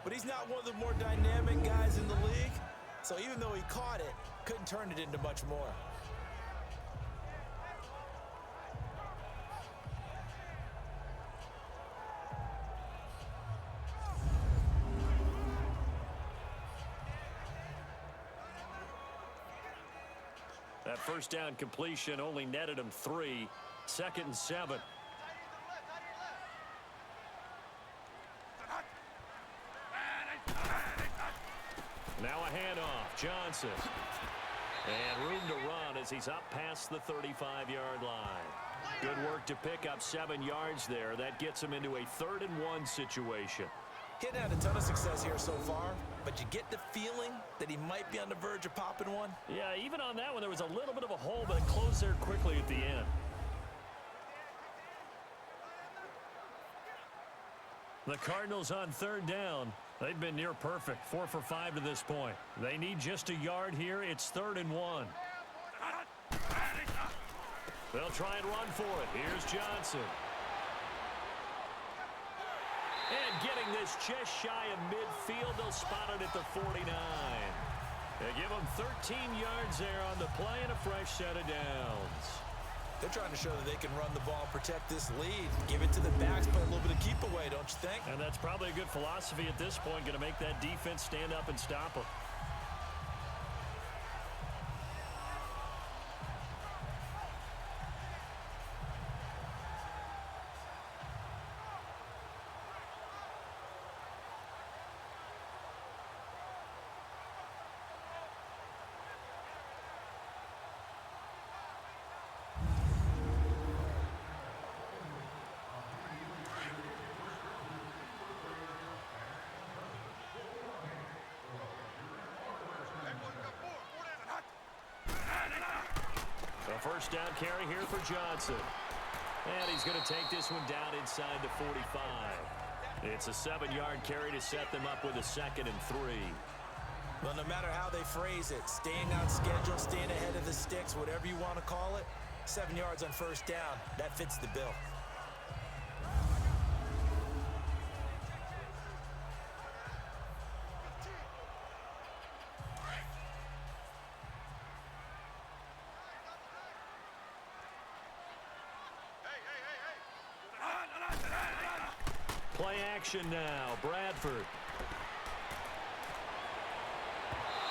but he's not one of the more dynamic guys in the league. So even though he caught it, couldn't turn it into much more. That first down completion only netted him 3. 2nd and 7. Now a handoff. Johnson. And room to run as he's up past the 35-yard line. Good work to pick up 7 yards there. That gets him into a 3rd and 1 situation. He's had a ton of success here so far, but you get the feeling that he might be on the verge of popping one. Yeah, even on that one, there was a little bit of a hole, but it closed there quickly at the end. The Cardinals on 3rd down. They've been near perfect, 4 for 5 to this point. They need just a yard here. It's 3rd and 1. They'll try and run for it. Here's Johnson. And getting this just shy of midfield, they'll spot it at the 49. They give them 13 yards there on the play and a fresh set of downs. They're trying to show that they can run the ball, protect this lead, give it to the backs, play a little bit of keep away, don't you think? And that's probably a good philosophy at this point, going to make that defense stand up and stop them. First down carry here for Johnson. And he's going to take this one down inside the 45. It's a 7-yard carry to set them up with a 2nd and 3. Well, no matter how they phrase it, staying on schedule, staying ahead of the sticks, whatever you want to call it, 7 yards on first down, that fits the bill. action now. Bradford.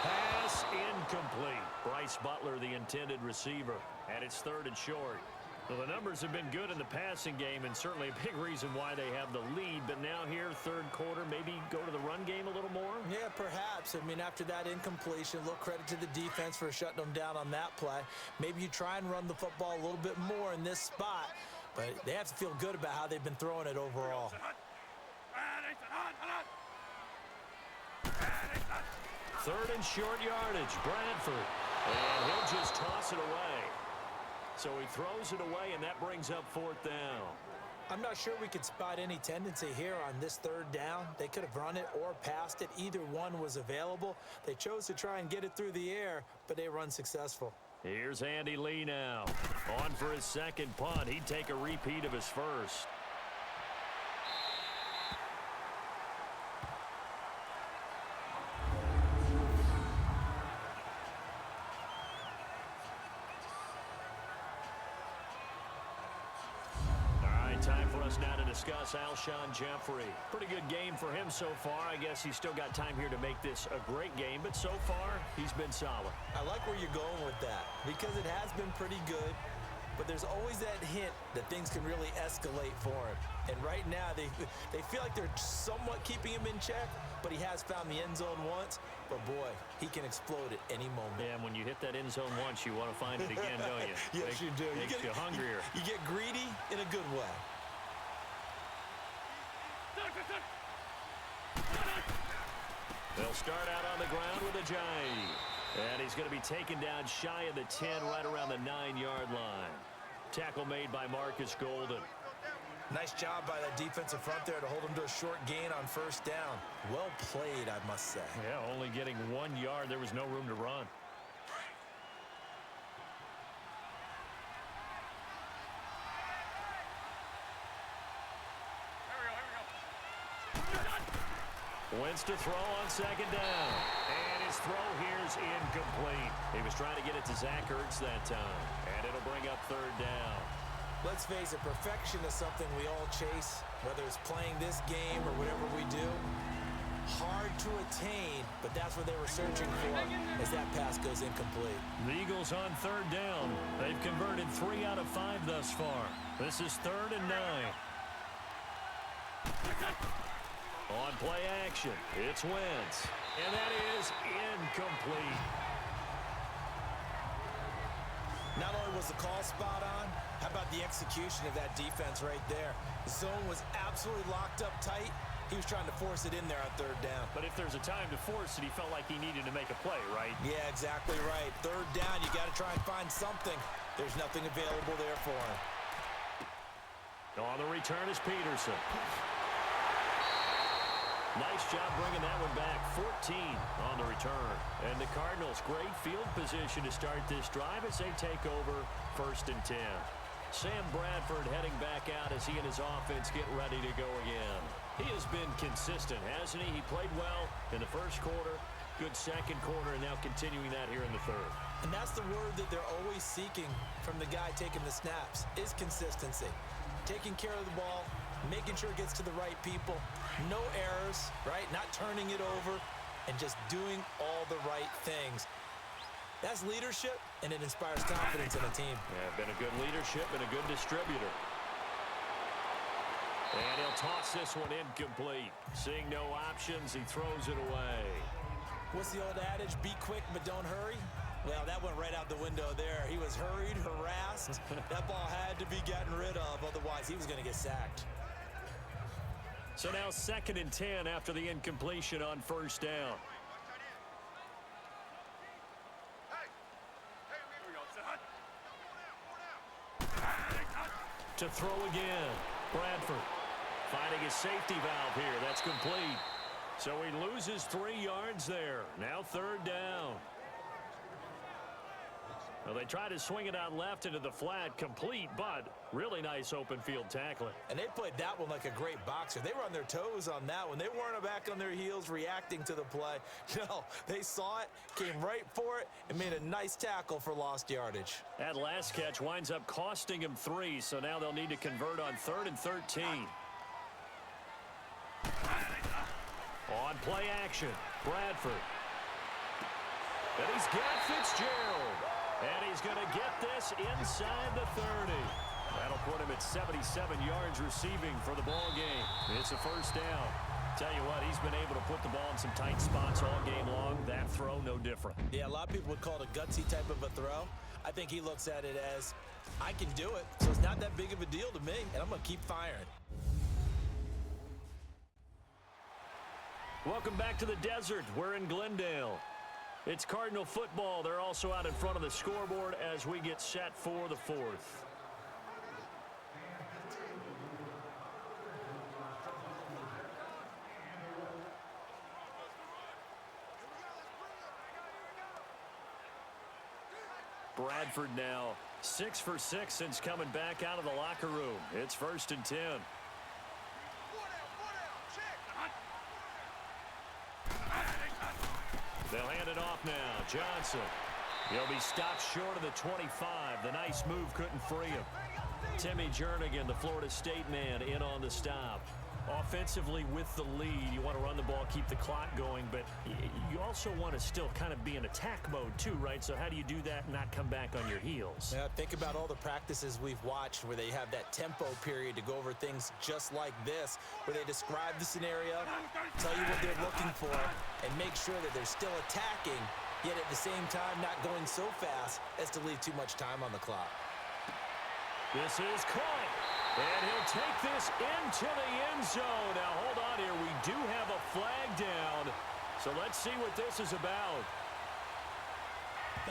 Pass incomplete. Bryce Butler, the intended receiver. And it's 3rd and short. Well, the numbers have been good in the passing game, and certainly a big reason why they have the lead. But now here, 3rd quarter, maybe go to the run game a little more? Yeah, perhaps. I mean, after that incompletion, a little credit to the defense for shutting them down on that play. Maybe you try and run the football a little bit more in this spot, but they have to feel good about how they've been throwing it overall. 3rd and short yardage, Bradford. And he'll just toss it away. So he throws it away, and that brings up 4th down. I'm not sure we could spot any tendency here on this 3rd down. They could have run it or passed it. Either one was available. They chose to try and get it through the air, but they were unsuccessful. Here's Andy Lee now. On for his 2nd punt. He'd take a repeat of his 1st. Time for us now to discuss Alshon Jeffrey. Pretty good game for him so far. I guess he's still got time here to make this a great game, but so far, he's been solid. I like where you're going with that, because it has been pretty good, but there's always that hint that things can really escalate for him. And right now, they feel like they're somewhat keeping him in check, but he has found the end zone once. But boy, he can explode at any moment. Yeah, and when you hit that end zone once, you want to find it again, don't you? Yes, you do. Makes you hungrier. You get greedy in a good way. They'll start out on the ground with a giant. And he's going to be taken down shy of the 10, right around the 9-yard line. Tackle made by Marcus Golden. Nice job by that defensive front there to hold him to a short gain on 1st down. Well played, I must say. Yeah, only getting 1 yard. There was no room to run. Wentz to throw on 2nd down. And his throw here's incomplete. He was trying to get it to Zach Ertz that time. And it'll bring up 3rd down. Let's face it, perfection is something we all chase, whether it's playing this game or whatever we do. Hard to attain, but that's what they were searching for as that pass goes incomplete. The Eagles on 3rd down. They've converted 3 out of 5 thus far. This is 3rd and 9. On play action, it's Wentz. And that is incomplete. Not only was the call spot on, how about the execution of that defense right there? The zone was absolutely locked up tight. He was trying to force it in there on 3rd down. But if there's a time to force it, he felt like he needed to make a play, right? Yeah, exactly right. 3rd down, you got to try and find something. There's nothing available there for him. On the return is Peterson. Nice job bringing that one back. 14 on the return. And the Cardinals, great field position to start this drive as they take over 1st and 10. Sam Bradford heading back out as he and his offense get ready to go again. He has been consistent, hasn't he? He played well in the 1st quarter, good 2nd quarter, and now continuing that here in the 3rd. And that's the word that they're always seeking from the guy taking the snaps, is consistency. Taking care of the ball, making sure it gets to the right people, no errors, right? Not turning it over, and just doing all the right things. That's leadership, and it inspires confidence in a team. Yeah, been a good leadership and a good distributor. And he'll toss this one incomplete. Seeing no options, he throws it away. What's the old adage? Be quick, but don't hurry. Well, that went right out the window there. He was hurried, harassed. That ball had to be gotten rid of, otherwise he was going to get sacked. So now 2nd and 10 after the incompletion on 1st down. To throw again, Bradford finding his safety valve here. That's complete. So he loses 3 yards there. Now 3rd down. Well, they try to swing it out left into the flat, complete, but really nice open field tackling. And they played that one like a great boxer. They were on their toes on that one. They weren't back on their heels reacting to the play. No, they saw it, came right for it, and made a nice tackle for lost yardage. That last catch winds up costing him 3, so now they'll need to convert on 3rd and 13. Play action. Bradford. And he's got Fitzgerald. And he's going to get this inside the 30. That'll put him at 77 yards receiving for the ball game. It's a first down. Tell you what, he's been able to put the ball in some tight spots all game long. That throw, no different. Yeah, a lot of people would call it a gutsy type of a throw. I think he looks at it as, I can do it, so it's not that big of a deal to me, and I'm going to keep firing. Welcome back to the desert. We're in Glendale. It's Cardinal football. They're also out in front of the scoreboard as we get set for the fourth. Bradford now 6 for 6 since coming back out of the locker room. It's 1st and 10. They'll hand it off now. Johnson. He'll be stopped short of the 25. The nice move couldn't free him. Timmy Jernigan, the Florida State man, in on the stop. Offensively with the lead, you want to run the ball, keep the clock going, but you also want to still kind of be in attack mode too, right? So how do you do that and not come back on your heels? Yeah, think about all the practices we've watched where they have that tempo period to go over things just like this, where they describe the scenario, tell you what they're looking for, and make sure that they're still attacking, yet at the same time not going so fast as to leave too much time on the clock. This is caught. And he'll take this into the end zone. Now, hold on here. We do have a flag down. So let's see what this is about.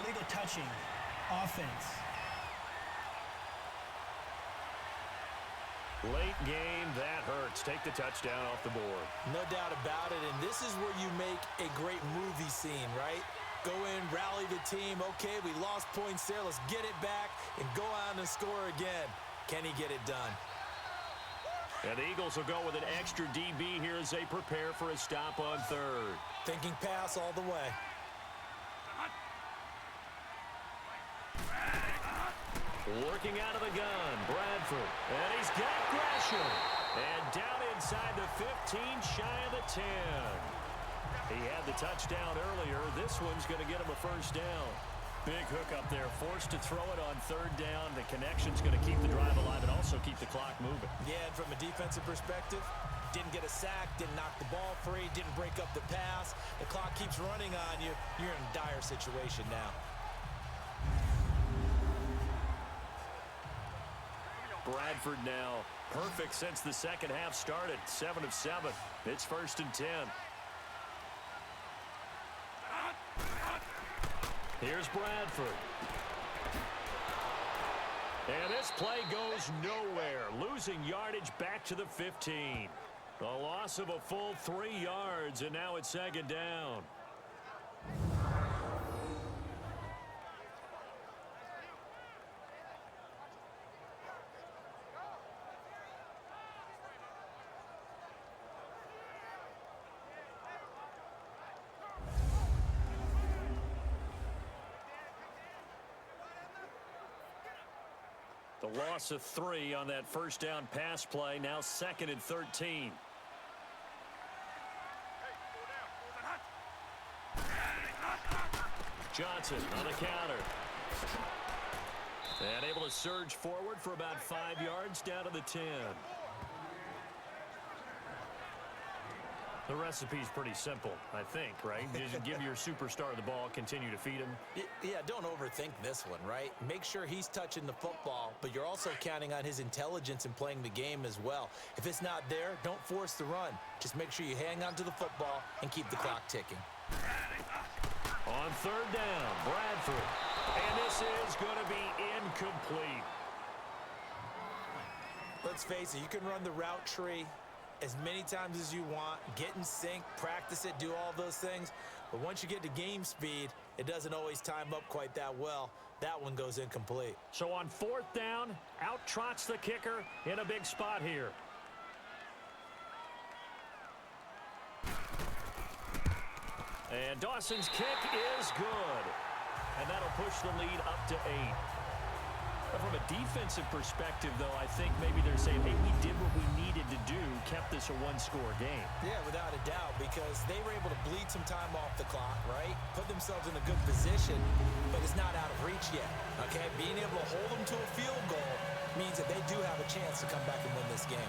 Illegal touching. Offense. Late game, that hurts. Take the touchdown off the board. No doubt about it, and this is where you make a great movie scene, right? Go in, rally the team. Okay, we lost points there. Let's get it back and go on and score again. Can he get it done? And the Eagles will go with an extra DB here as they prepare for a stop on third. Thinking pass all the way. Working out of the gun, Bradford. And he's got Gresham. And down inside the 15, shy of the 10. He had the touchdown earlier. This one's going to get him a first down. Big hook up there, forced to throw it on third down. The connection's going to keep the drive alive and also keep the clock moving. Yeah, and from a defensive perspective, didn't get a sack, didn't knock the ball free, didn't break up the pass. The clock keeps running on you. You're in a dire situation now. Bradford now perfect since the second half started. 7 of 7. It's 1st and 10. Here's Bradford. And this play goes nowhere. Losing yardage back to the 15. A loss of a full 3 yards, and now it's 2nd down. The loss of 3 on that first down pass play. Now 2nd and 13. Johnson on the counter. And able to surge forward for about 5 yards down to the 10. The recipe's pretty simple, I think, right? Just give your superstar the ball, continue to feed him. Yeah, don't overthink this one, right? Make sure he's touching the football, but you're also counting on his intelligence in playing the game as well. If it's not there, don't force the run. Just make sure you hang on to the football and keep the clock ticking. On third down, Bradford. And this is going to be incomplete. Let's face it, you can run the route tree as many times as you want, get in sync, practice it, do all those things. But once you get to game speed, it doesn't always time up quite that well. That one goes incomplete. So on 4th down, out trots the kicker in a big spot here. And Dawson's kick is good. And that'll push the lead up to 8. But from a defensive perspective, though, I think maybe they're saying, hey, we did what we needed to do, kept this a one-score game. Yeah, without a doubt, because is they were able to bleed some time off the clock, right? Put themselves in a good position, but it's not out of reach yet, okay? Being able to hold them to a field goal means that they do have a chance to come back and win this game.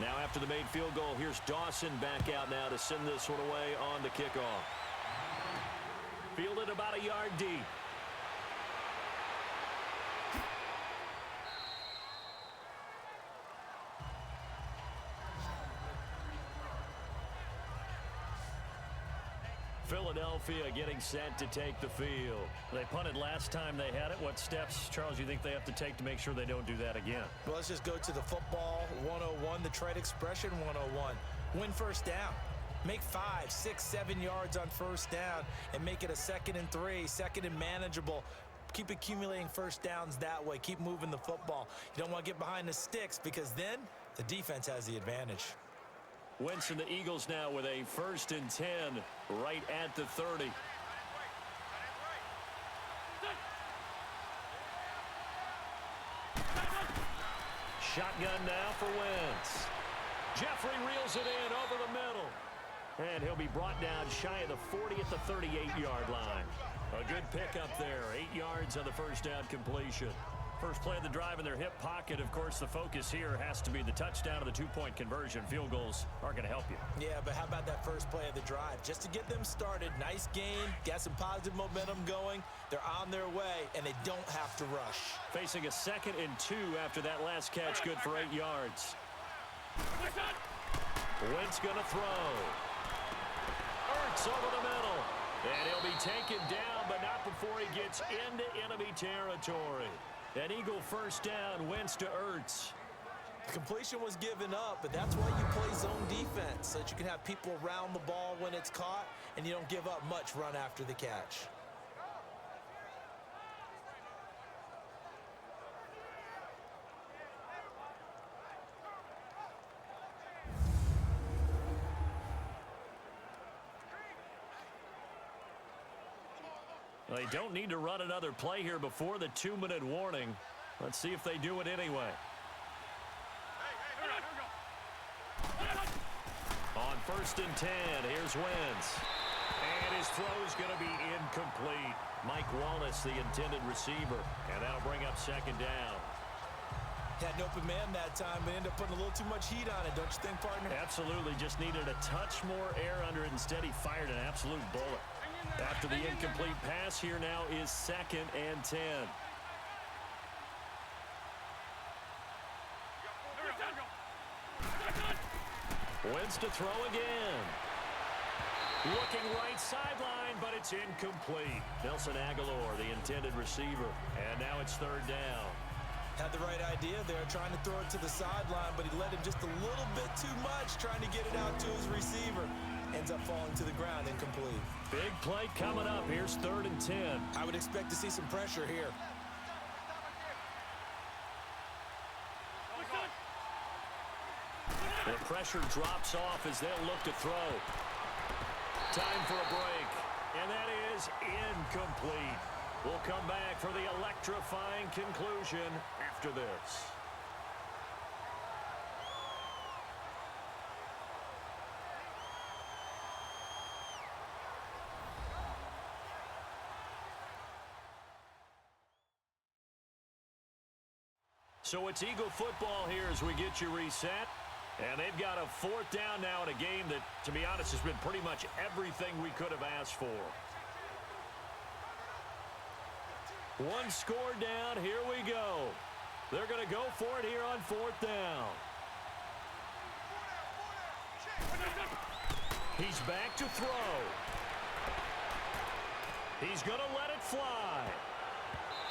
Now after the made field goal, here's Dawson back out now to send this one away on the kickoff. Fielded about a yard deep. Philadelphia getting set to take the field. They punted last time they had it. What steps, Charles, you think they have to take to make sure they don't do that again? Well, let's just go to the football 101, the trade expression 101. Win first down. Make 5, 6, 7 yards on first down and make it a 2nd and 3, 2nd and manageable. Keep accumulating first downs that way. Keep moving the football. You don't want to get behind the sticks because then the defense has the advantage. Wentz and the Eagles now with a 1st and 10 right at the 30. Shotgun now for Wentz. Jeffrey reels it in over the middle. And he'll be brought down shy of the 40 at the 38-yard line. A good pickup there. 8 yards on the first down completion. First play of the drive in their hip pocket. Of course, the focus here has to be the touchdown of the two-point conversion. Field goals aren't going to help you. Yeah, but how about that first play of the drive? Just to get them started, nice gain, got some positive momentum going. They're on their way, and they don't have to rush. Facing a 2nd and 2 after that last catch, good for 8 yards. Wentz going to throw. Ertz over the middle. And he'll be taken down, but not before he gets into enemy territory. An Eagle first down, Wentz to Ertz. The completion was given up, but that's why you play zone defense, so that you can have people around the ball when it's caught, and you don't give up much run after the catch. They don't need to run another play here before the 2-minute warning. Let's see if they do it anyway. On 1st and 10, here's Wentz. And his throw's going to be incomplete. Mike Wallace, the intended receiver. And that'll bring up 2nd down. Had an open man that time, but ended up putting a little too much heat on it, don't you think, partner? Absolutely. Just needed a touch more air under it. Instead, he fired an absolute bullet. After the incomplete pass, here now is 2nd and 10. Wentz to throw again. Looking right sideline, but it's incomplete. Nelson Aguilar, the intended receiver. And now it's 3rd down. Had the right idea there, trying to throw it to the sideline, but he let him just a little bit too much, trying to get it out to his receiver. Ends up falling to the ground, incomplete. Big play coming up. Here's 3rd and 10. I would expect to see some pressure here. The pressure drops off as they'll look to throw. Time for a break. And that is incomplete. We'll come back for the electrifying conclusion after this. So it's Eagle football here as we get you reset. And they've got a 4th down now in a game that, to be honest, has been pretty much everything we could have asked for. One score down. Here we go. They're going to go for it here on 4th down. He's back to throw. He's going to let it fly.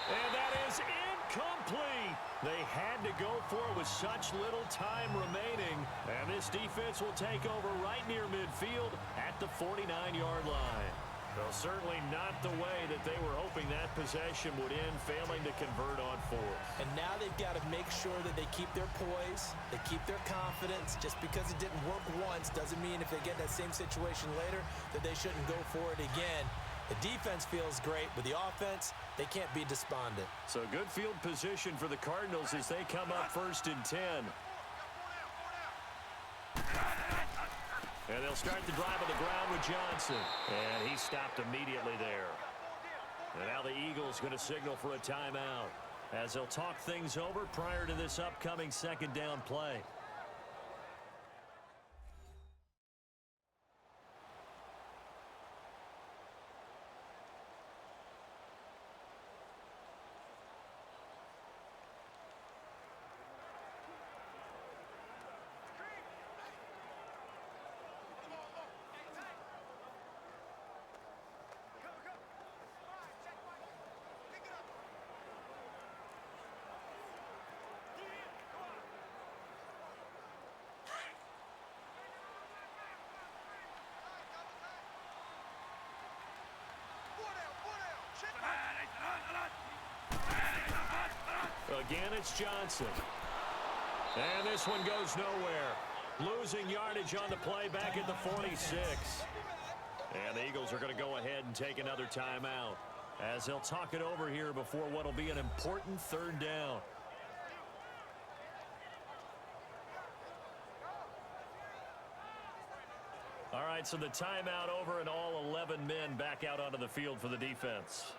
And that is incomplete. They had to go for it with such little time remaining. And this defense will take over right near midfield at the 49-yard line. Well, certainly not the way that they were hoping that possession would end, failing to convert on fourth. And now they've got to make sure that they keep their poise, they keep their confidence. Just because it didn't work once doesn't mean if they get that same situation later that they shouldn't go for it again. The defense feels great, but the offense, they can't be despondent. So good field position for the Cardinals as they come up 1st and 10. And they'll start the drive on the ground with Johnson. And he stopped immediately there. And now the Eagles going to signal for a timeout as they'll talk things over prior to this upcoming 2nd down play. Again, it's Johnson. And this one goes nowhere. Losing yardage on the play back at the 46. And the Eagles are going to go ahead and take another timeout as they'll talk it over here before what will be an important 3rd down. All right, so the timeout over and all 11 men back out onto the field for the defense.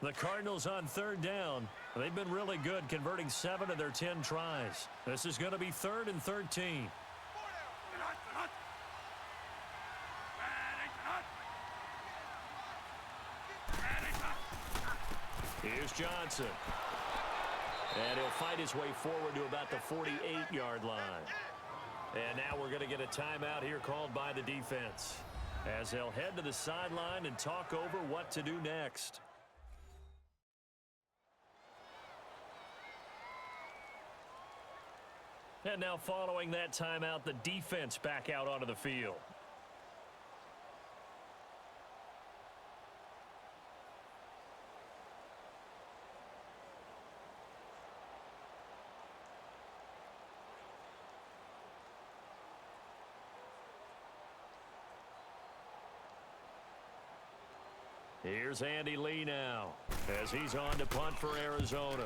The Cardinals on 3rd down. They've been really good, converting 7 of their 10 tries. This is going to be 3rd and 13. Here's Johnson. And he'll fight his way forward to about the 48-yard line. And now we're going to get a timeout here called by the defense as they'll head to the sideline and talk over what to do next. And now following that timeout, the defense back out onto the field. Here's Andy Lee now as he's on to punt for Arizona.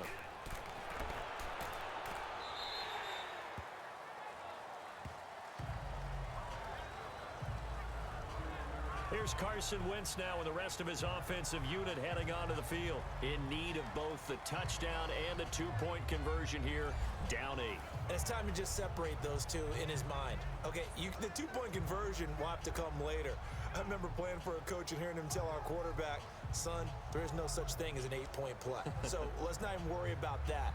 Here's Carson Wentz now with the rest of his offensive unit heading onto the field in need of both the touchdown and the 2-point conversion here, down 8. And it's time to just separate those two in his mind. Okay, the 2-point conversion will have to come later. I remember playing for a coach and hearing him tell our quarterback, son, there is no such thing as an 8-point play. So let's not even worry about that.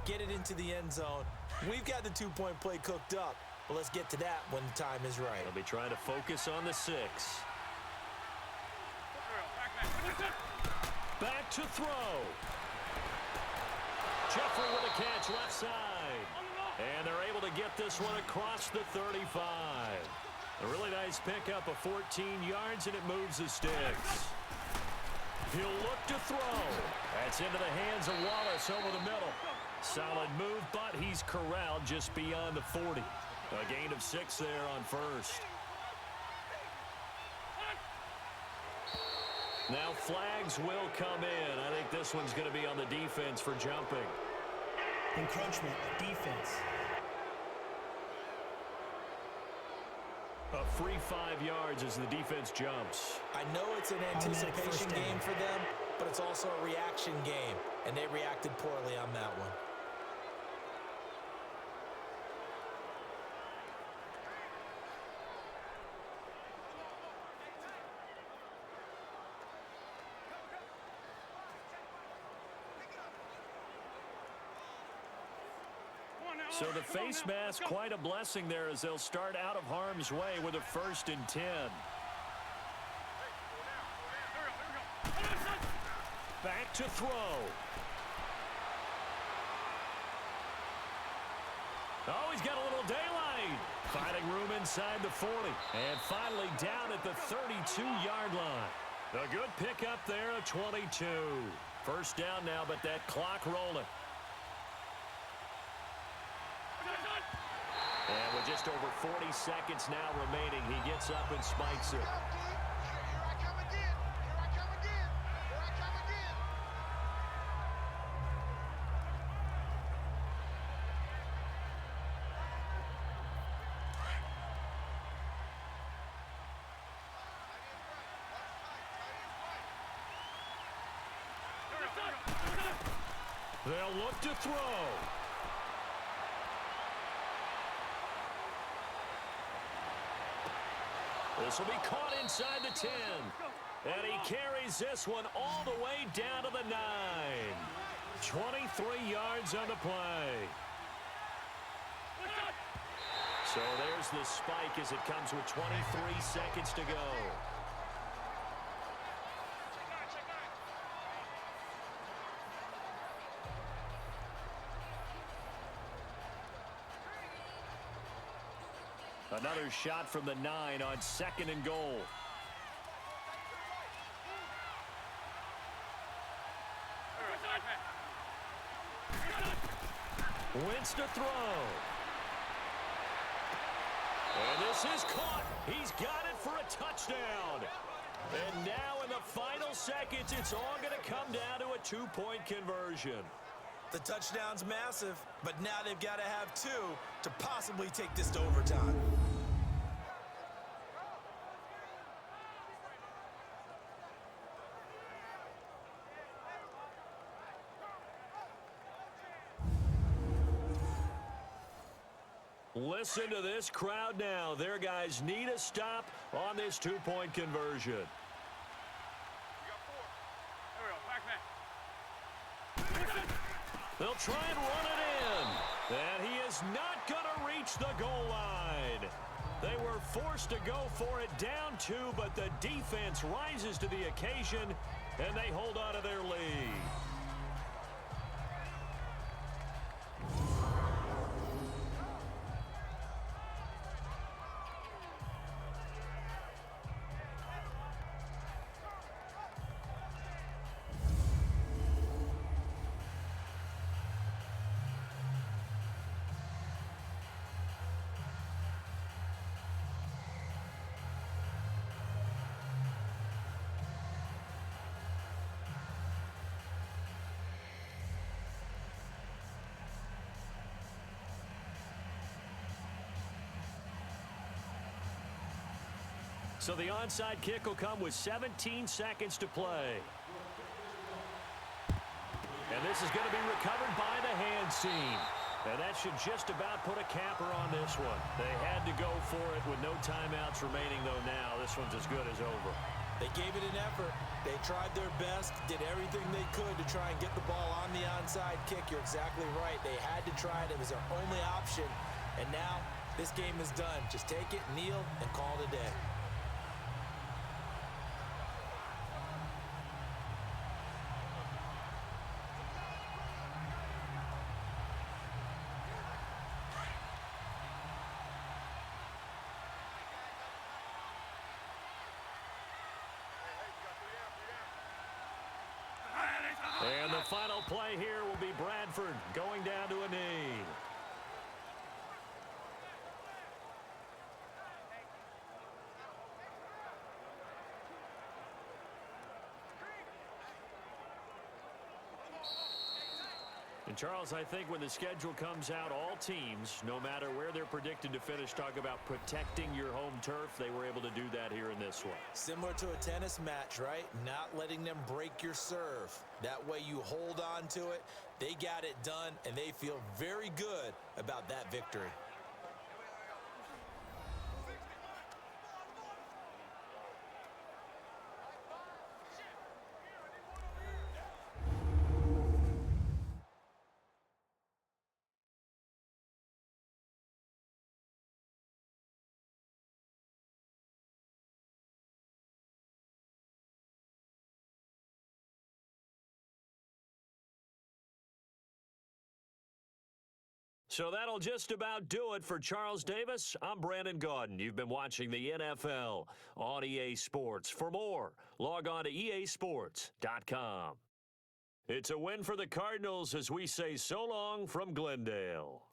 Get it into the end zone. We've got the 2-point play cooked up, but let's get to that when the time is right. They'll be trying to focus on the 6. Back to throw. Jeffrey with a catch left side. And they're able to get this one across the 35. A really nice pickup of 14 yards, and it moves the sticks. He'll look to throw. That's into the hands of Wallace over the middle. Solid move, but he's corralled just beyond the 40. A gain of 6 there on 1st. Now flags will come in. I think this one's going to be on the defense for jumping. Encroachment, defense. A free 5 yards as the defense jumps. I know it's an anticipation game for them, but it's also a reaction game, and they reacted poorly on that one. So the face mask, quite a blessing there as they'll start out of harm's way with a 1st and 10. Back to throw. Oh, he's got a little daylight. Finding room inside the 40. And finally down at the 32-yard line. A good pickup there, a 22. First down now, but that clock rolling. And with just over 40 seconds now remaining, he gets up and spikes it. They'll look to throw. This will be caught inside the 10. And he carries this one all the way down to the 9. 23 yards on the play. So there's the spike as it comes with 23 seconds to go. Another shot from the 9 on 2nd and goal. Wins to throw. And this is caught. He's got it for a touchdown. And now in the final seconds, it's all going to come down to a 2-point conversion. The touchdown's massive, but now they've got to have 2 to possibly take this to overtime. Listen to this crowd now. Their guys need a stop on this 2-point conversion. They'll try and run it in. And he is not going to reach the goal line. They were forced to go for it down 2, but the defense rises to the occasion, and they hold on to their lead. So the onside kick will come with 17 seconds to play. And this is going to be recovered by the hands team. And that should just about put a capper on this one. They had to go for it with no timeouts remaining, though now. This one's as good as over. They gave it an effort. They tried their best, did everything they could to try and get the ball on the onside kick. You're exactly right. They had to try it. It was their only option. And now this game is done. Just take it, kneel, and call it a day. And the final play here will be Bradford going down to a knee. And Charles, I think when the schedule comes out, all teams, no matter where they're predicted to finish, talk about protecting your home turf. They were able to do that here in this one. Similar to a tennis match, right? Not letting them break your serve. That way you hold on to it. They got it done, and they feel very good about that victory. So that'll just about do it for Charles Davis. I'm Brandon Gaudin. You've been watching the NFL on EA Sports. For more, log on to easports.com. It's a win for the Cardinals as we say so long from Glendale.